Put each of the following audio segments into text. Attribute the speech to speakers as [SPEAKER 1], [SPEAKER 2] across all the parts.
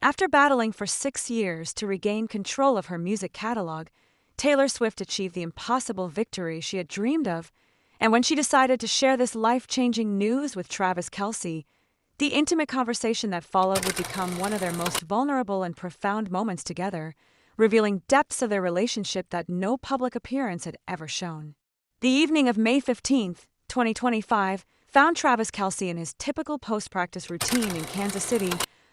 [SPEAKER 1] After battling for 6 years to regain control of her music catalog, Taylor Swift achieved the impossible victory she had dreamed of, and when she decided to share this life-changing news with Travis Kelce, the intimate conversation that followed would become one of their most vulnerable and profound moments together, revealing depths of their relationship that no public appearance had ever shown. The evening of May 15, 2025, found Travis Kelce in his typical post-practice routine in Kansas City,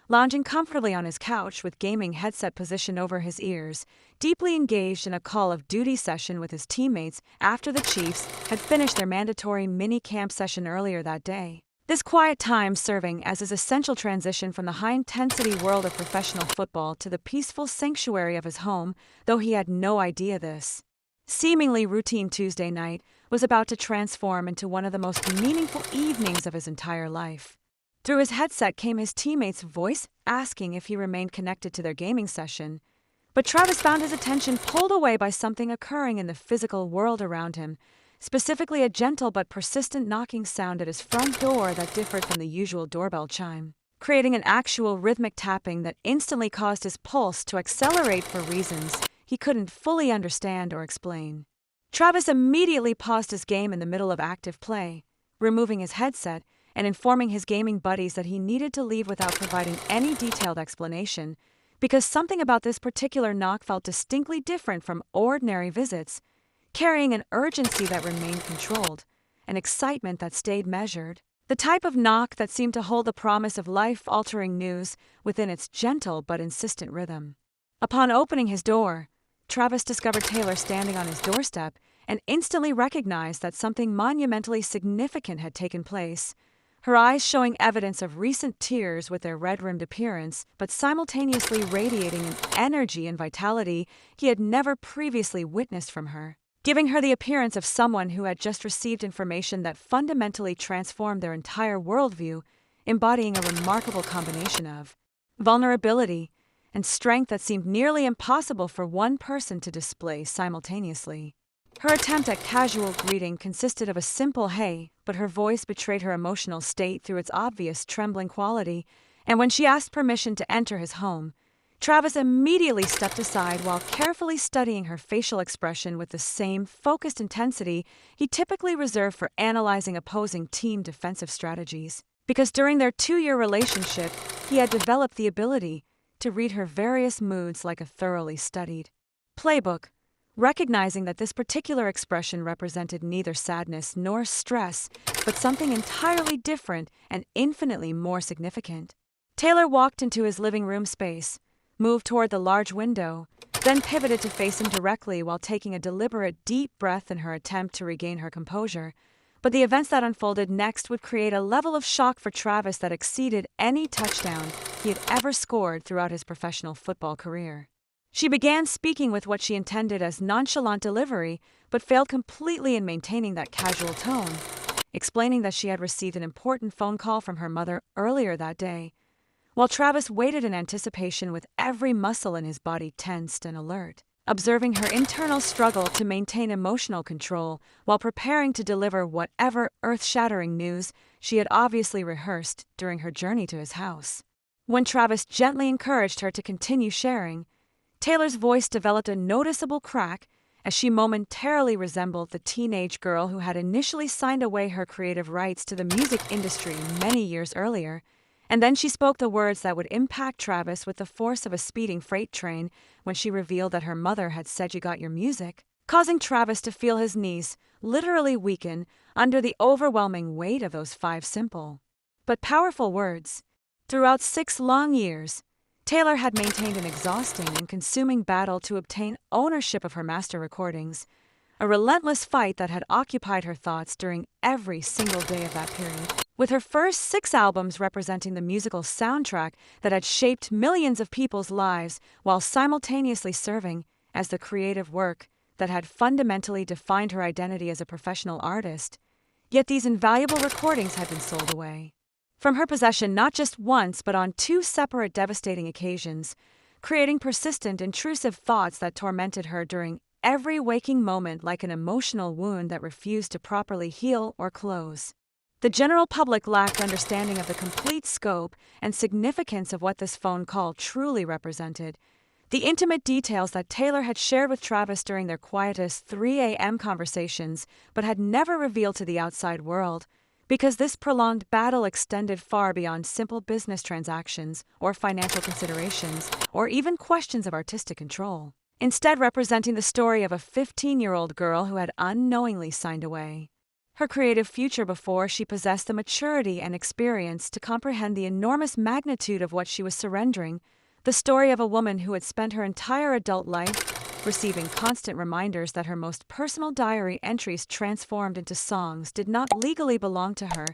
[SPEAKER 1] lounging comfortably on his couch with gaming headset positioned over his ears, deeply engaged in a Call of Duty session with his teammates after the Chiefs had finished their mandatory mini-camp session earlier that day. This quiet time serving as his essential transition from the high-intensity world of professional football to the peaceful sanctuary of his home, though he had no idea this seemingly routine Tuesday night was about to transform into one of the most meaningful evenings of his entire life. Through his headset came his teammate's voice asking if he remained connected to their gaming session, but Travis found his attention pulled away by something occurring in the physical world around him, specifically a gentle but persistent knocking sound at his front door that differed from the usual doorbell chime, creating an actual rhythmic tapping that instantly caused his pulse to accelerate for reasons he couldn't fully understand or explain. Travis immediately paused his game in the middle of active play, removing his headset and informing his gaming buddies that he needed to leave without providing any detailed explanation, because something about this particular knock felt distinctly different from ordinary visits, carrying an urgency that remained controlled, an excitement that stayed measured, the type of knock that seemed to hold the promise of life-altering news within its gentle but insistent rhythm. Upon opening his door, Travis discovered Taylor standing on his doorstep and instantly recognized that something monumentally significant had taken place, her eyes showing evidence of recent tears with their red-rimmed appearance, but simultaneously radiating an energy and vitality he had never previously witnessed from her, giving her the appearance of someone who had just received information that fundamentally transformed their entire worldview, embodying a remarkable combination of vulnerability and strength that seemed nearly impossible for one person to display simultaneously. Her attempt at casual greeting consisted of a simple hey, but her voice betrayed her emotional state through its obvious trembling quality, and when she asked permission to enter his home, Travis immediately stepped aside while carefully studying her facial expression with the same focused intensity he typically reserved for analyzing opposing team defensive strategies. Because during their 2-year relationship, he had developed the ability to read her various moods like a thoroughly studied playbook, recognizing that this particular expression represented neither sadness nor stress, but something entirely different and infinitely more significant. Taylor walked into his living room space, moved toward the large window, then pivoted to face him directly while taking a deliberate deep breath in her attempt to regain her composure. But the events that unfolded next would create a level of shock for Travis that exceeded any touchdown he had ever scored throughout his professional football career. She began speaking with what she intended as nonchalant delivery, but failed completely in maintaining that casual tone, explaining that she had received an important phone call from her mother earlier that day, while Travis waited in anticipation with every muscle in his body tensed and alert, observing her internal struggle to maintain emotional control while preparing to deliver whatever earth-shattering news she had obviously rehearsed during her journey to his house. When Travis gently encouraged her to continue sharing, Taylor's voice developed a noticeable crack as she momentarily resembled the teenage girl who had initially signed away her creative rights to the music industry many years earlier, and then she spoke the words that would impact Travis with the force of a speeding freight train when she revealed that her mother had said, "You got your music," causing Travis to feel his knees literally weaken under the overwhelming weight of those 5 simple but powerful words. Throughout 6 long years, Taylor had maintained an exhausting and consuming battle to obtain ownership of her master recordings, a relentless fight that had occupied her thoughts during every single day of that period. With her first 6 albums representing the musical soundtrack that had shaped millions of people's lives while simultaneously serving as the creative work that had fundamentally defined her identity as a professional artist, yet these invaluable recordings had been sold away from her possession not just once but on 2 separate devastating occasions, creating persistent, intrusive thoughts that tormented her during every waking moment like an emotional wound that refused to properly heal or close. The general public lacked understanding of the complete scope and significance of what this phone call truly represented. The intimate details that Taylor had shared with Travis during their quietest 3 a.m. conversations, but had never revealed to the outside world, because this prolonged battle extended far beyond simple business transactions or financial considerations, or even questions of artistic control, instead representing the story of a 15-year-old girl who had unknowingly signed away her creative future before she possessed the maturity and experience to comprehend the enormous magnitude of what she was surrendering. The story of a woman who had spent her entire adult life receiving constant reminders that her most personal diary entries transformed into songs did not legally belong to her.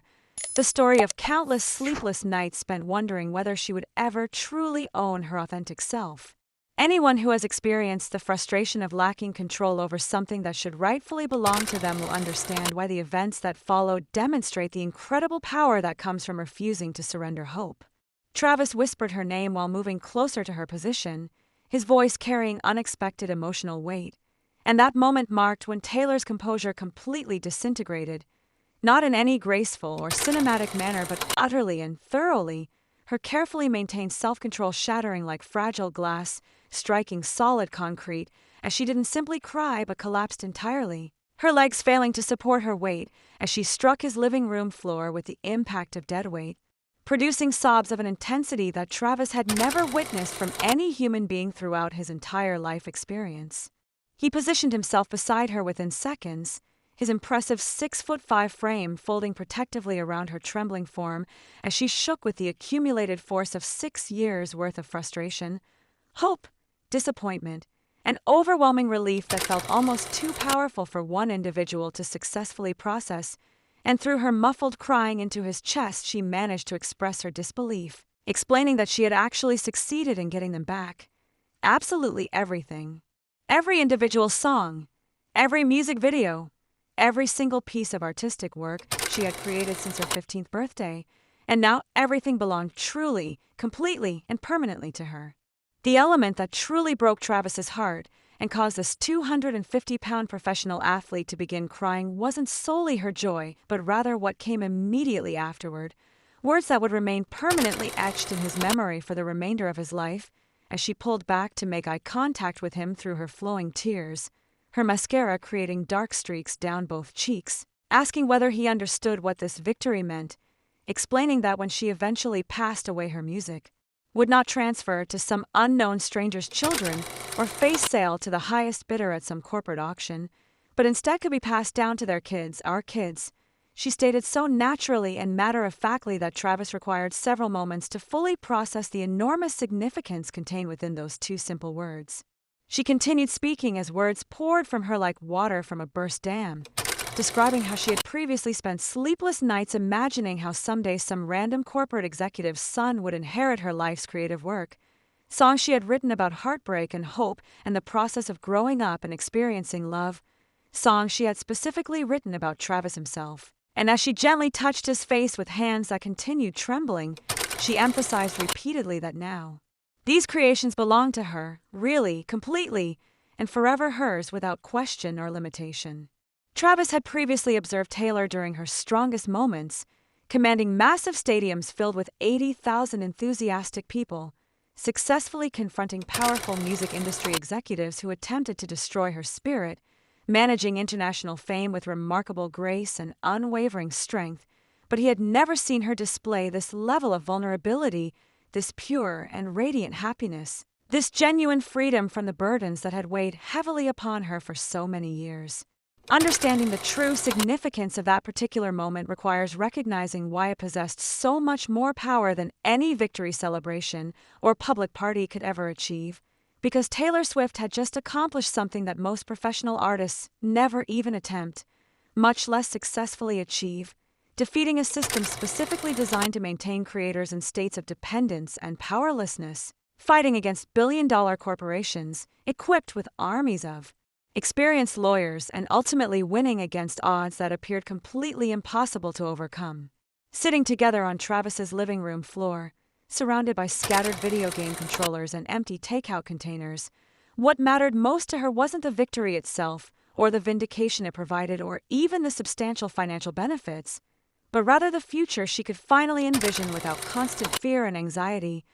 [SPEAKER 1] The story of countless sleepless nights spent wondering whether she would ever truly own her authentic self. Anyone who has experienced the frustration of lacking control over something that should rightfully belong to them will understand why the events that followed demonstrate the incredible power that comes from refusing to surrender hope. Travis whispered her name while moving closer to her position, his voice carrying unexpected emotional weight, and that moment marked when Taylor's composure completely disintegrated, not in any graceful or cinematic manner but utterly and thoroughly, her carefully maintained self-control shattering like fragile glass, striking solid concrete, as she didn't simply cry but collapsed entirely, her legs failing to support her weight as she struck his living room floor with the impact of dead weight, producing sobs of an intensity that Travis had never witnessed from any human being throughout his entire life experience. He positioned himself beside her within seconds, his impressive 6'5" frame folding protectively around her trembling form as she shook with the accumulated force of 6 years' worth of frustration, hope, disappointment, and overwhelming relief that felt almost too powerful for one individual to successfully process. And through her muffled crying into his chest, she managed to express her disbelief, explaining that she had actually succeeded in getting them back. Absolutely everything. Every individual song, every music video, every single piece of artistic work she had created since her 15th birthday, and now everything belonged truly, completely, and permanently to her. The element that truly broke Travis's heart and caused this 250-pound professional athlete to begin crying wasn't solely her joy, but rather what came immediately afterward, words that would remain permanently etched in his memory for the remainder of his life, as she pulled back to make eye contact with him through her flowing tears, her mascara creating dark streaks down both cheeks, asking whether he understood what this victory meant, explaining that when she eventually passed away her music would not transfer to some unknown stranger's children or face sale to the highest bidder at some corporate auction, but instead could be passed down to their kids, our kids. She stated so naturally and matter-of-factly that Travis required several moments to fully process the enormous significance contained within those 2 simple words. She continued speaking as words poured from her like water from a burst dam, describing how she had previously spent sleepless nights imagining how someday some random corporate executive's son would inherit her life's creative work, songs she had written about heartbreak and hope and the process of growing up and experiencing love, songs she had specifically written about Travis himself. And as she gently touched his face with hands that continued trembling, she emphasized repeatedly that now these creations belonged to her, really, completely, and forever hers without question or limitation. Travis had previously observed Taylor during her strongest moments, commanding massive stadiums filled with 80,000 enthusiastic people, successfully confronting powerful music industry executives who attempted to destroy her spirit, managing international fame with remarkable grace and unwavering strength, but he had never seen her display this level of vulnerability, this pure and radiant happiness, this genuine freedom from the burdens that had weighed heavily upon her for so many years. Understanding the true significance of that particular moment requires recognizing why it possessed so much more power than any victory celebration or public party could ever achieve, because Taylor Swift had just accomplished something that most professional artists never even attempt, much less successfully achieve, defeating a system specifically designed to maintain creators in states of dependence and powerlessness, fighting against billion-dollar corporations equipped with armies of experienced lawyers, and ultimately winning against odds that appeared completely impossible to overcome. Sitting together on Travis's living room floor, surrounded by scattered video game controllers and empty takeout containers, what mattered most to her wasn't the victory itself, or the vindication it provided, or even the substantial financial benefits, but rather the future she could finally envision without constant fear and anxiety.